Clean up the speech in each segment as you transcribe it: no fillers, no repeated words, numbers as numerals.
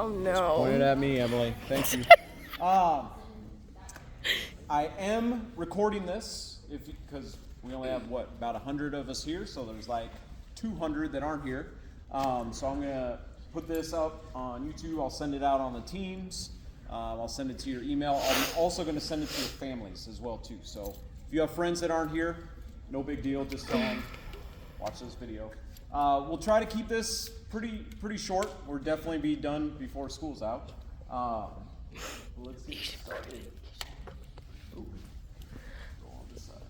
Oh no. Pointed at me, Emily. Thank you. I am recording this because we only have about 100 of us here, so there's like 200 that aren't here. So I'm gonna put this up on YouTube. I'll send it out on the teams. I'll send it to your email. I'm also gonna send it to your families as well too. So if you have friends that aren't here, no big deal. Just tell them watch this video. We'll try to keep this pretty short. We'll definitely be done before school's out. Let's get started. Ooh. Go on this side.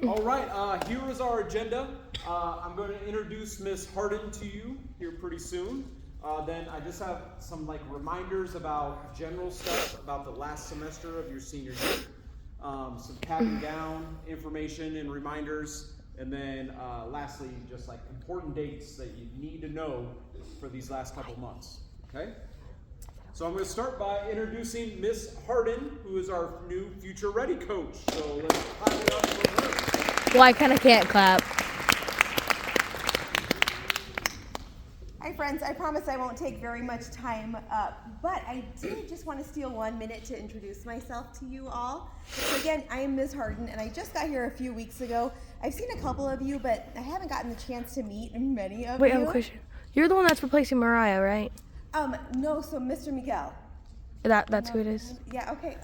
All right, here is our agenda. I'm going to introduce Miss Harden to you here pretty soon. Then I just have some reminders about general stuff about the last semester of your senior year. Some cap and gown information and reminders, and then lastly, just important dates that you need to know for these last couple months. Okay? So I'm going to start by introducing Miss Harden, who is our new Future Ready coach. So let's clap it up for her. Well, I kind of can't clap. Hi friends, I promise I won't take very much time up, but I did just want to steal 1 minute to introduce myself to you all. So again, I am Ms. Harden, and I just got here a few weeks ago. I've seen a couple of you, but I haven't gotten the chance to meet many of you. Wait, I have a question. You're the one that's replacing Mariah, right? No, so Mr. Miguel. That's who it is. Yeah, okay.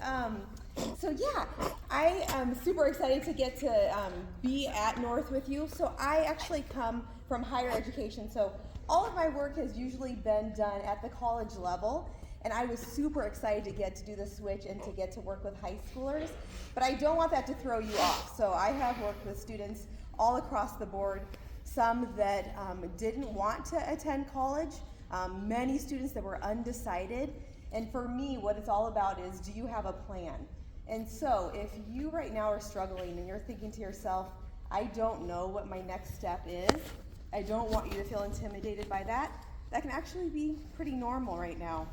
So yeah, I am super excited to get to be at North with you. So I actually come from higher education, so all of my work has usually been done at the college level, and I was super excited to get to do the switch and to get to work with high schoolers, but I don't want that to throw you off. So I have worked with students all across the board, some that didn't want to attend college, many students that were undecided, and for me, what it's all about is, do you have a plan? And so if you right now are struggling and you're thinking to yourself, I don't know what my next step is, I don't want you to feel intimidated by that. That can actually be pretty normal right now.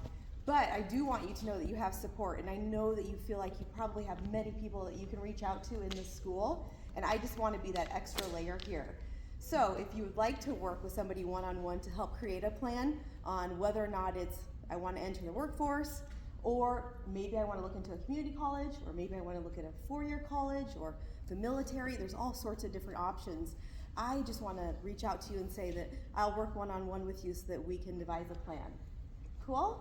But I do want you to know that you have support, and I know that you feel like you probably have many people that you can reach out to in this school, and I just want to be that extra layer here. So if you would like to work with somebody one-on-one to help create a plan on whether or not it's I want to enter the workforce, or maybe I want to look into a community college, or maybe I want to look at a four-year college, or the military, there's all sorts of different options. I just want to reach out to you and say that I'll work one-on-one with you so that we can devise a plan. Cool? All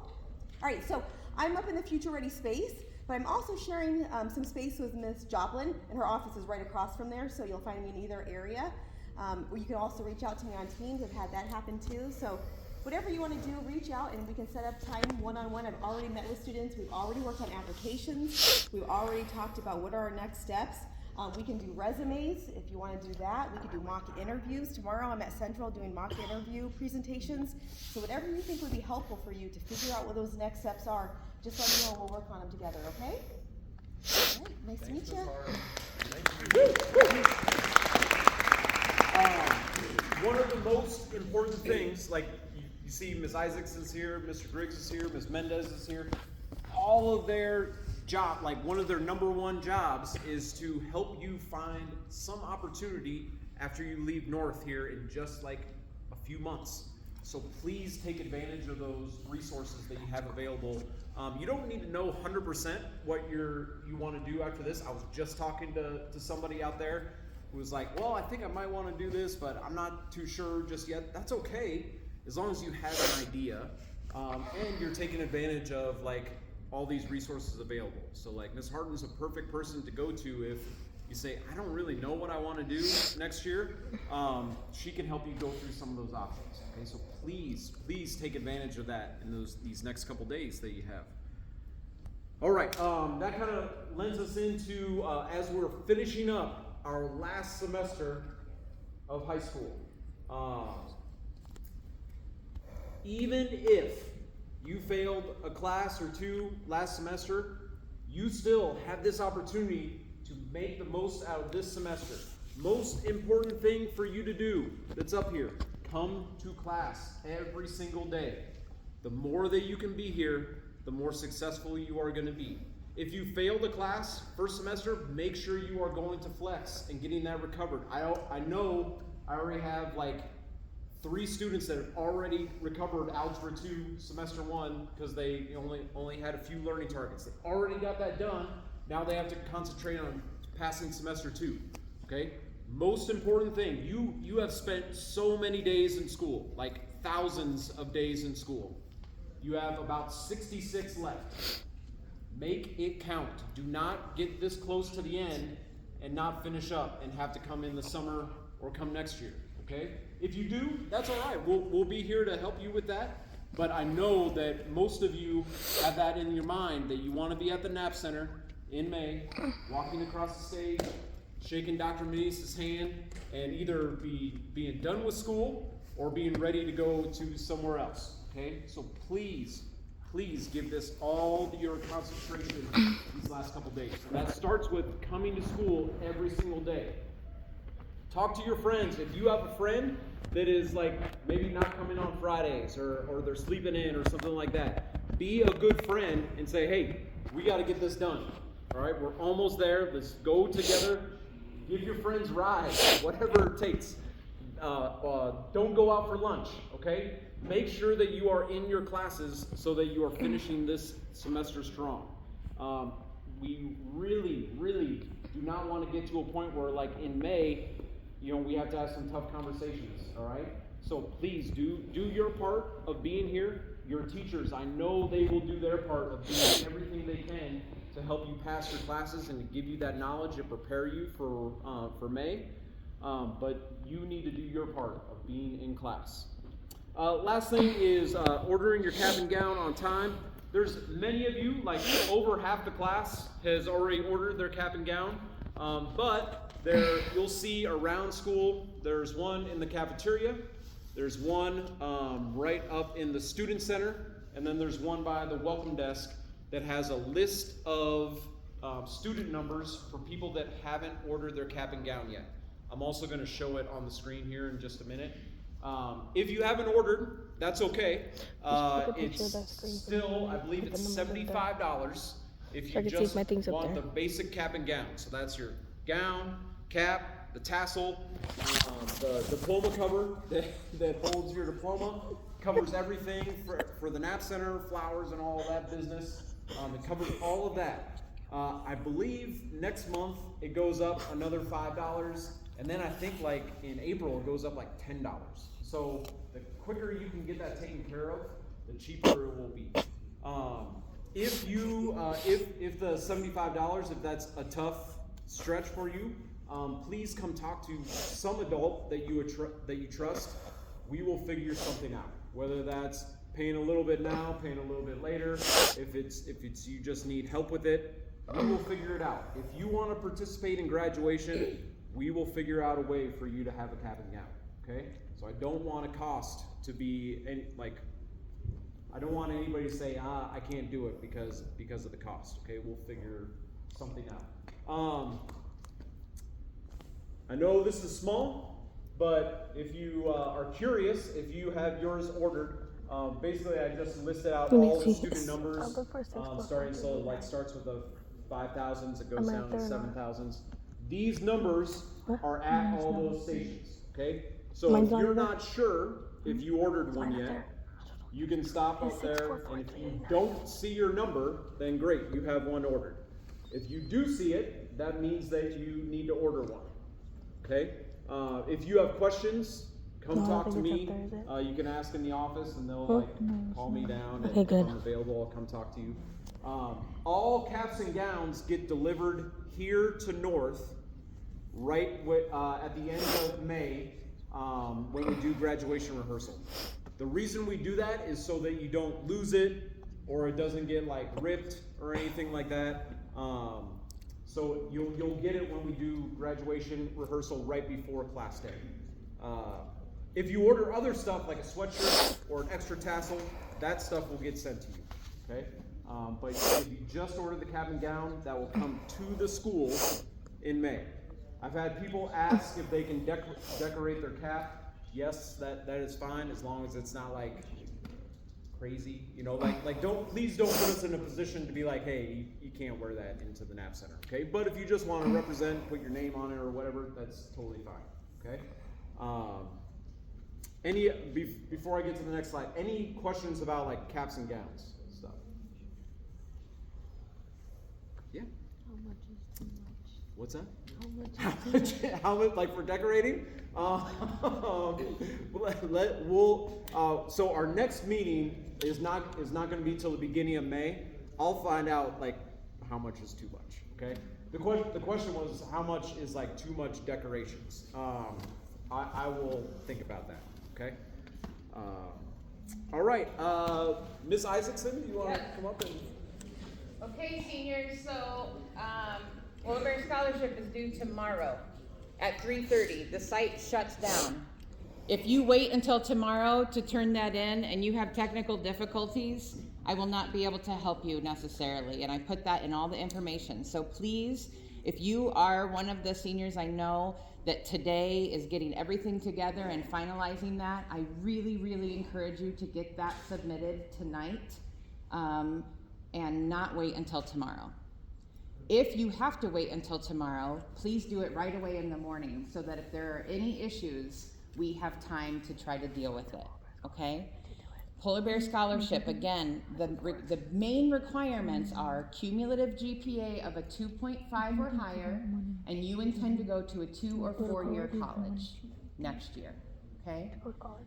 right, so I'm up in the Future Ready space, but I'm also sharing some space with Ms. Joplin, and her office is right across from there, so you'll find me in either area. Or you can also reach out to me on Teams. I've had that happen too. So whatever you want to do, reach out and we can set up time one-on-one. I've already met with students. We've already worked on applications. We've already talked about what are our next steps. We can do resumes if you want to do that. We can do mock interviews. Tomorrow I'm at Central doing mock interview presentations. So whatever you think would be helpful for you to figure out what those next steps are, just let me know and we'll work on them together, okay? All right, nice to meet you. One of the most important things, you see Ms. Isaacs is here, Mr. Griggs is here, Ms. Mendez is here, all of their job, one of their number one jobs is to help you find some opportunity after you leave North here in just a few months. So please take advantage of those resources that you have available. You don't need to know 100% what you want to do after this. I was just talking to somebody out there who was like, well, I think I might want to do this, but I'm not too sure just yet. That's okay, as long as you have an idea and you're taking advantage of all these resources available. So Ms. Harden's a perfect person to go to if you say, I don't really know what I want to do next year. She can help you go through some of those options. Okay, so please take advantage of that in these next couple days that you have. All right, that kind of lends us into, as we're finishing up our last semester of high school. Even if you failed a class or two last semester, you still have this opportunity to make the most out of this semester. Most important thing for you to do that's up here, come to class every single day. The more that you can be here, the more successful you are going to be. If you failed a class first semester, make sure you are going to flex and getting that recovered. I know I already have like 3 students that have already recovered Algebra 2 Semester 1 because they only had a few learning targets. They already got that done. Now they have to concentrate on passing Semester 2, okay? Most important thing, you have spent so many days in school, like thousands of days in school. You have about 66 left. Make it count. Do not get this close to the end and not finish up and have to come in the summer or come next year, okay? If you do, that's all right. We'll be here to help you with that. But I know that most of you have that in your mind, that you want to be at the NAP Center in May, walking across the stage, shaking Dr. Menese's hand, and either being done with school or being ready to go to somewhere else, okay? So please give this all your concentration these last couple days. And that starts with coming to school every single day. Talk to your friends. If you have a friend that is like maybe not coming on Fridays or they're sleeping in or something like that, be a good friend and say, hey, we got to get this done. All right, we're almost there. Let's go together. Give your friends rides, whatever it takes. Don't go out for lunch, okay? Make sure that you are in your classes so that you are finishing this semester strong. We really, really do not want to get to a point where, like in May, we have to have some tough conversations, all right? So please do your part of being here. Your teachers, I know they will do their part of doing everything they can to help you pass your classes and to give you that knowledge and prepare you for May. But you need to do your part of being in class. Last thing is ordering your cap and gown on time. There's many of you, like over half the class has already ordered their cap and gown. But you'll see around school, there's one in the cafeteria, there's one right up in the student center, and then there's one by the welcome desk that has a list of student numbers for people that haven't ordered their cap and gown yet. I'm also going to show it on the screen here in just a minute. If you haven't ordered, that's okay. It's still, I believe it's $75 if you just want the basic cap and gown. So that's your gown, cap, the tassel, the diploma cover that holds your diploma, covers everything for the NAP Center, flowers and all of that business. It covers all of that. I believe next month it goes up another $5, and then I think like in April it goes up like $10. So the quicker you can get that taken care of, the cheaper it will be. If the $75, if that's a tough stretch for you, please come talk to some adult that you trust. We will figure something out. Whether that's paying a little bit now, paying a little bit later. If it's you just need help with it, we will figure it out. If you want to participate in graduation, we will figure out a way for you to have a cap and gown. Okay? So I don't want a cost to be I don't want anybody to say, I can't do it because of the cost. Okay, we'll figure something out. I know this is small, but if you are curious, if you have yours ordered, basically I just listed out all the student numbers, starting so it starts with the 5,000s, it goes down to 7,000s. These numbers are at all those stations. Okay, so if you're not sure if you ordered one yet, you can stop up there, and if you don't see your number, then great, you have one ordered. If you do see it, that means that you need to order one. Okay? If you have questions, come talk to me. You can ask in the office, and they'll call me down. And if I'm available, I'll come talk to you. All caps and gowns get delivered here to North right at the end of May when we do graduation rehearsal. The reason we do that is so that you don't lose it or it doesn't get ripped or anything like that. So you'll get it when we do graduation rehearsal right before class day. If you order other stuff like a sweatshirt or an extra tassel, that stuff will get sent to you. Okay? But if you just order the cap and gown, that will come to the school in May. I've had people ask if they can decorate their cap. Yes, that is fine as long as it's not crazy. Please don't put us in a position to be like, hey, you can't wear that into the NAP Center. Okay? But if you just want to represent, put your name on it or whatever, that's totally fine. Okay? Before I get to the next slide, any questions about like caps and gowns stuff? Yeah. How much is too much? What's that? How much is too much? How much, like for decorating? So our next meeting is not going to be till the beginning of May. I'll find out like how much is too much. Okay. The question was how much is like too much decorations. I will think about that. Okay. All right. Miss Isaacson, you want to come up and? Okay, seniors, so Polar Bear Scholarship is due tomorrow at 3:30. The site shuts down. If you wait until tomorrow to turn that in and you have technical difficulties, I will not be able to help you necessarily. And I put that in all the information. So please, if you are one of the seniors I know that today is getting everything together and finalizing that, I really, really encourage you to get that submitted tonight. And not wait until tomorrow. If you have to wait until tomorrow, please do it right away in the morning so that if there are any issues, we have time to try to deal with it, okay? Polar Bear Scholarship, again, the main requirements are cumulative GPA of a 2.5 or higher, and you intend to go to a 2 or 4 year college next year. Okay?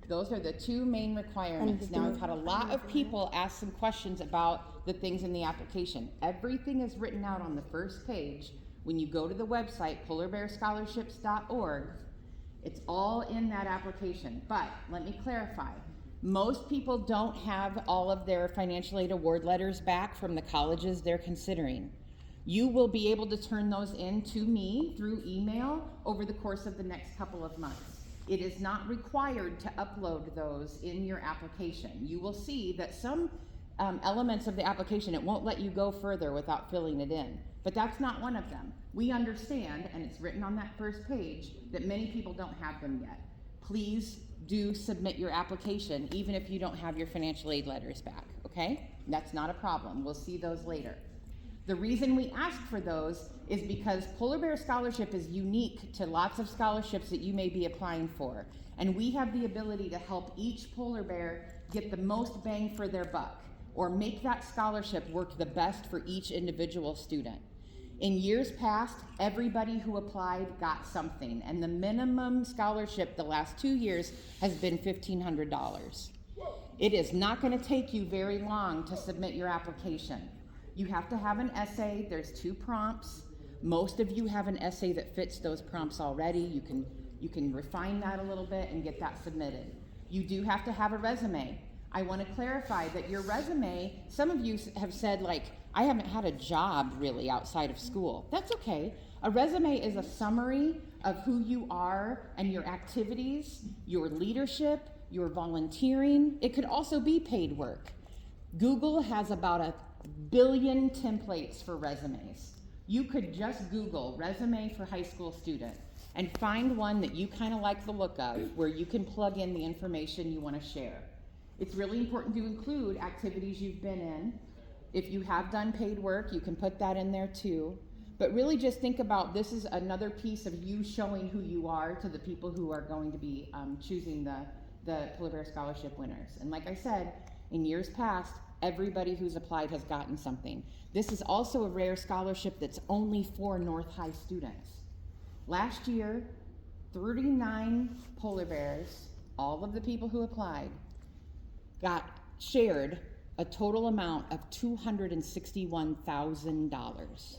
Those are the two main requirements. Now, I've had a lot of people ask some questions about the things in the application. Everything is written out on the first page. When you go to the website, polarbearscholarships.org, it's all in that application. But let me clarify. Most people don't have all of their financial aid award letters back from the colleges they're considering. You will be able to turn those in to me through email over the course of the next couple of months. It is not required to upload those in your application. You will see that some elements of the application, it won't let you go further without filling it in. But that's not one of them. We understand, and it's written on that first page, that many people don't have them yet. Please do submit your application, even if you don't have your financial aid letters back, okay? That's not a problem. We'll see those later. The reason we ask for those is because Polar Bear Scholarship is unique to lots of scholarships that you may be applying for. And we have the ability to help each Polar Bear get the most bang for their buck, or make that scholarship work the best for each individual student. In years past, everybody who applied got something, and the minimum scholarship the last 2 years has been $1,500. It is not going to take you very long to submit your application. You have to have an essay. There's 2 prompts. Most of you have an essay that fits those prompts already. You can refine that a little bit and get that submitted. You do have to have a resume. I want to clarify that your resume, some of you have said, like, I haven't had a job really outside of school. That's okay. A resume is a summary of who you are and your activities, your leadership, your volunteering. It could also be paid work. Google has about 1 billion templates for resumes. You could just Google resume for high school student and find one that you kind of like the look of, where you can plug in the information you want to share. It's really important to include activities you've been in. If you have done paid work, you can put that in there too. But really just think about, this is another piece of you showing who you are to the people who are going to be choosing the Polar Bear Scholarship winners. And like I said, in years past, everybody who's applied has gotten something. This is also a rare scholarship that's only for North High students. Last year, 39 Polar Bears, all of the people who applied, got shared a total amount of $261,000.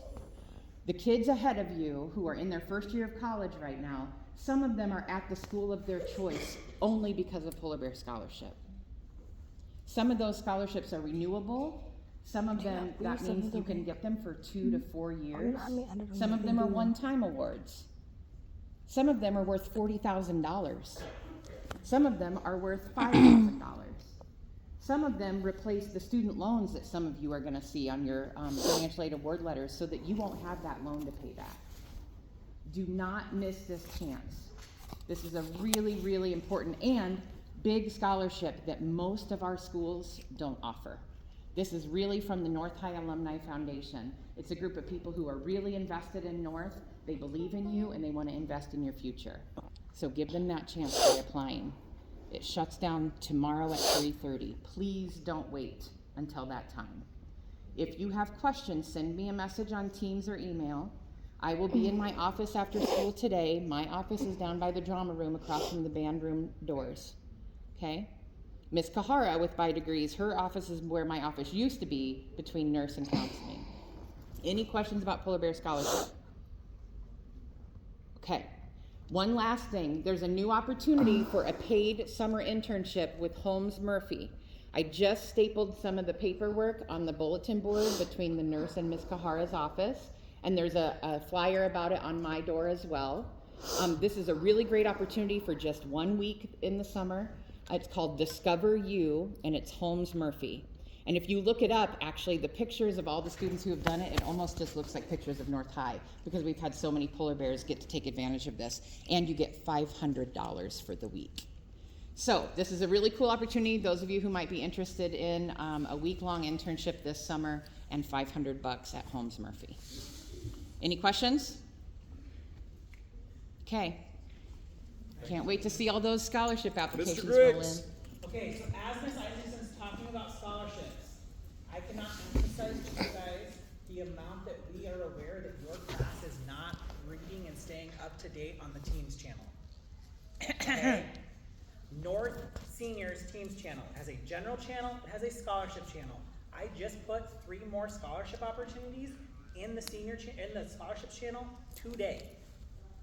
The kids ahead of you who are in their first year of college right now, some of them are at the school of their choice only because of Polar Bear Scholarship. Some of those scholarships are renewable. Some of them, that means you can get them for 2 to 4 years. Some of them are one-time awards. Some of them are worth $40,000. Some of them are worth $5,000. Some of them replace the student loans that some of you are going to see on your financial aid award letters, so that you won't have that loan to pay back. Do not miss this chance. This is a really, really important and big scholarship that most of our schools don't offer. This is really from the North High Alumni Foundation. It's a group of people who are really invested in North. They believe in you and they want to invest in your future. So give them that chance by applying. It shuts down tomorrow at 3:30. Please don't wait until that time. If you have questions, send me a message on Teams or email. I will be in my office after school today. My office is down by the drama room across from the band room doors. Okay? Miss Kahara with By Degrees, her office is where my office used to be between nurse and counseling. Any questions about Polar Bear Scholarship? Okay. One last thing. There's a new opportunity for a paid summer internship with Holmes Murphy. I just stapled some of the paperwork on the bulletin board between the nurse and Miss Kahara's office, and there's a flyer about it on my door as well. This is a really great opportunity for just 1 week in the summer. It's called Discover You, and it's Holmes Murphy. And if you look it up, actually, the pictures of all the students who have done it, it almost just looks like pictures of North High, because we've had so many polar bears get to take advantage of this, and you get $500 for the week. So this is a really cool opportunity. Those of you who might be interested in a week-long internship this summer, and $500 at Holmes Murphy. Any questions? Okay. Can't wait to see all those scholarship applications roll in. Griggs. Okay, so as Ms. Isaacson's talking about scholarships, I cannot emphasize to you guys the amount that we are aware that your class is not reading and staying up to date on the Teams channel. Okay? North Seniors Teams channel has a general channel, it has a scholarship channel. I just put 3 more scholarship opportunities in the in the scholarship channel today.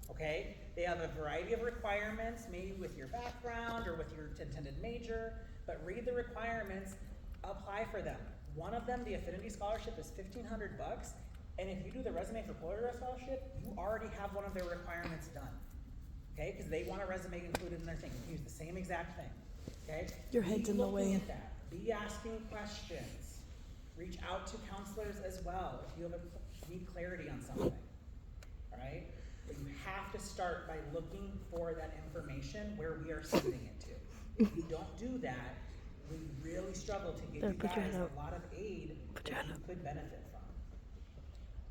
Okay? They have a variety of requirements, maybe with your background or with your intended major, but read the requirements, apply for them. One of them, the Affinity Scholarship, is $1,500, and if you do the resume for Polar Bear Scholarship, you already have one of their requirements done. Okay? Because they want a resume included in their thing. You can use the same exact thing. Okay? Your head's Be in the looking way. at that. Be asking questions. Reach out to counselors as well if you need clarity on something. All right? But you have to start by looking for that information where we are sending it to. If you don't do that, we really struggle to give There, you put your guys hand up. a lot of aid Put that your hand you up. could benefit from.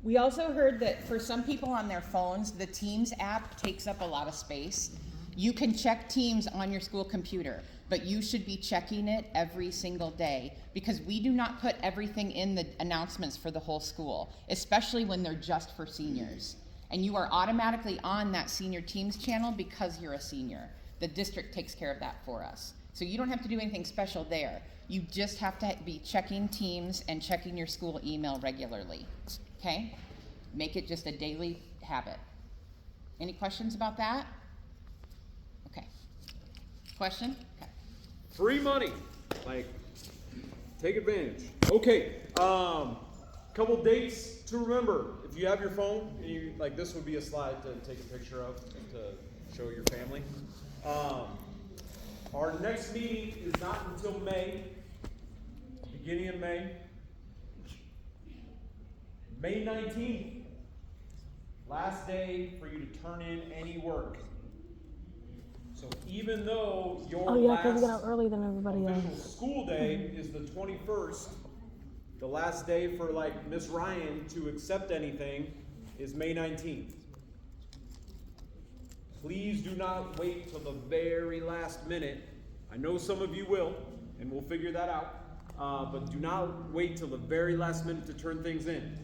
We also heard that for some people on their phones, the Teams app takes up a lot of space. You can check Teams on your school computer, but you should be checking it every single day, because we do not put everything in the announcements for the whole school, especially when they're just for seniors. And you are automatically on that senior Teams channel because you're a senior. The district takes care of that for us. So you don't have to do anything special there. You just have to be checking Teams and checking your school email regularly. Okay? Make it just a daily habit. Any questions about that? Okay. Question? Okay. Free money. Like, take advantage. Okay. Couple dates to remember. If you have your phone, and you, like, this would be a slide to take a picture of to show your family. Our next meeting is not until May, beginning of May. May 19th, last day for you to turn in any work. So even though your Oh yeah, because we got last out early than everybody official else. school day is the 21st, the last day for like Miss Ryan to accept anything is May 19th. Please do not wait till the very last minute. I know some of you will, and we'll figure that out. But do not wait till the very last minute to turn things in.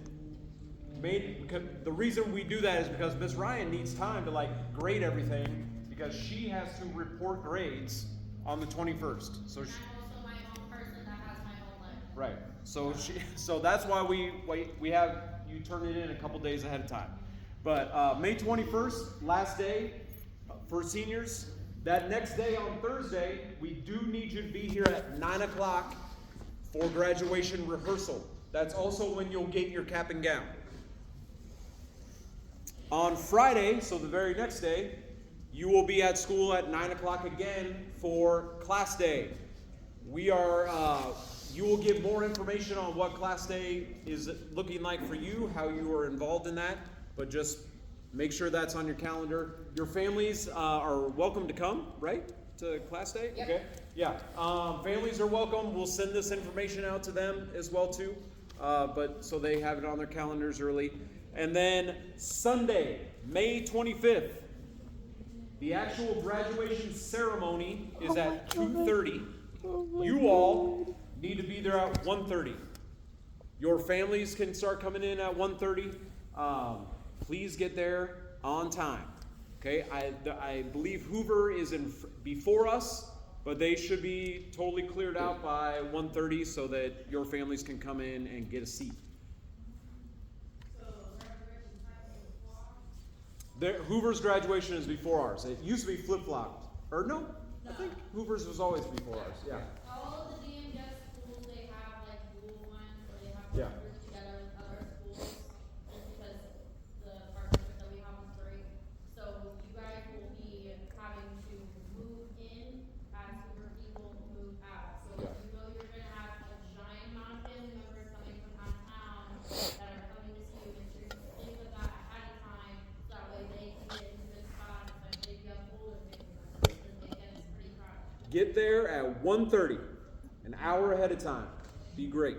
The reason we do that is because Miss Ryan needs time to like grade everything, because she has to report grades on the 21st. So she, I'm also my own person that has my own life. right. So that's why we have you turn it in a couple days ahead of time. But May 21st, last day for seniors. That next day on Thursday, we do need you to be here at 9 o'clock for graduation rehearsal. That's also when you'll get your cap and gown. On Friday, so the very next day, you will be at school at 9 o'clock again for class day. You will get more information on what class day is looking like for you, how you are involved in that, but just make sure that's on your calendar. Your families are welcome to come, right, to class day? Yep. Okay. Yeah. Families are welcome. We'll send this information out to them as well too, but so they have it on their calendars early. And then Sunday, May 25th, The actual graduation ceremony is at 2:30. You all need to be there at 1:30. Your families can start coming in at 1:30. Please get there on time. Okay, I believe Hoover is before us, but they should be totally cleared out by 1:30 so that your families can come in and get a seat. Hoover's graduation is before ours. It used to be flip-flopped. Or no, I think Hoover's was always before ours. Yeah. All of the DMS schools, they have like dual ones, so they have Yeah. partners together with other schools, just because the partnership that we have is great. So you guys will be having to move in as Hoover people move out. So Yeah. you know you're gonna have a giant amount of family members coming from out of town that are coming to see you, make sure you think of that ahead of time, so that way they can get into good spots, especially if you have older family members, because it gets pretty crowded. Get there at 1:30, an hour ahead of time. Be great.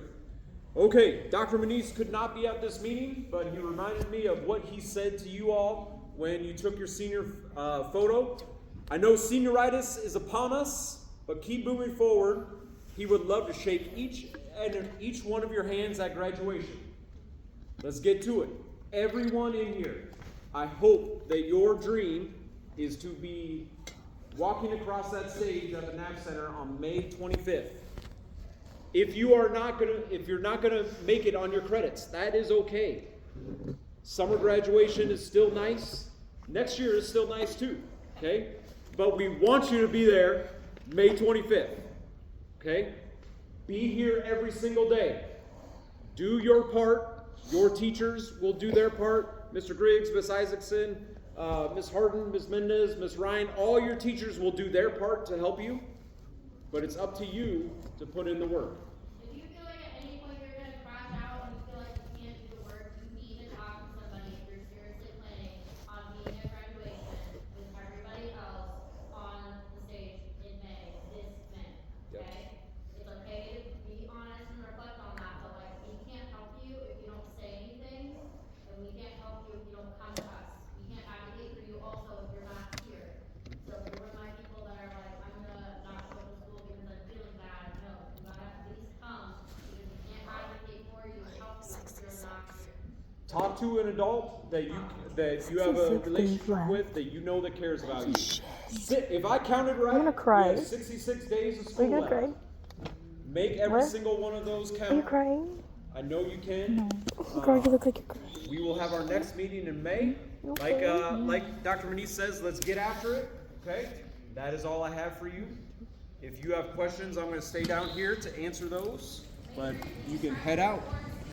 Okay, Dr. Maniz could not be at this meeting, but he reminded me of what he said to you all when you took your senior photo. I know senioritis is upon us, but keep moving forward. He would love to shake each one of your hands at graduation. Let's get to it. Everyone in here, I hope that your dream is to be walking across that stage at the NAP Center on May 25th. If you're not gonna make it on your credits, that is okay. Summer graduation is still nice. Next year is still nice too, okay? But we want you to be there May 25th, okay? Be here every single day. Do your part. Your teachers will do their part. Mr. Griggs, Miss Isaacson, Miss Harden, Miss Mendez, Miss Ryan, all your teachers will do their part to help you, but it's up to you to put in the work. If you feel like at any point you're gonna crash out and you feel like you can't do the work, you need to talk to somebody if you're seriously planning on being at graduation with everybody else on the stage in May, this May, Yep. okay? It's okay to be honest and reflect on that, but like, we can't help you if you don't say anything, and we can't help you if you don't come to us. We can't advocate for you also if you're not here. So if you're one of my people that are like, I'm gonna not go to school because I'm feeling bad, no, you gotta at least come, because we can't advocate for you and help you if you're not here. Talk to an adult that you have a relationship with, that you know that cares about you. If I counted right, I'm gonna cry. we have 66 days of Are school you gonna left. cry? Make every What? single one of those count. Are you crying? I know you can. Girl, you look like you're crying. We will have our next meeting in May. Okay. Like Dr. Maniz says, let's get after it. Okay? That is all I have for you. If you have questions, I'm going to stay down here to answer those. But you can head out.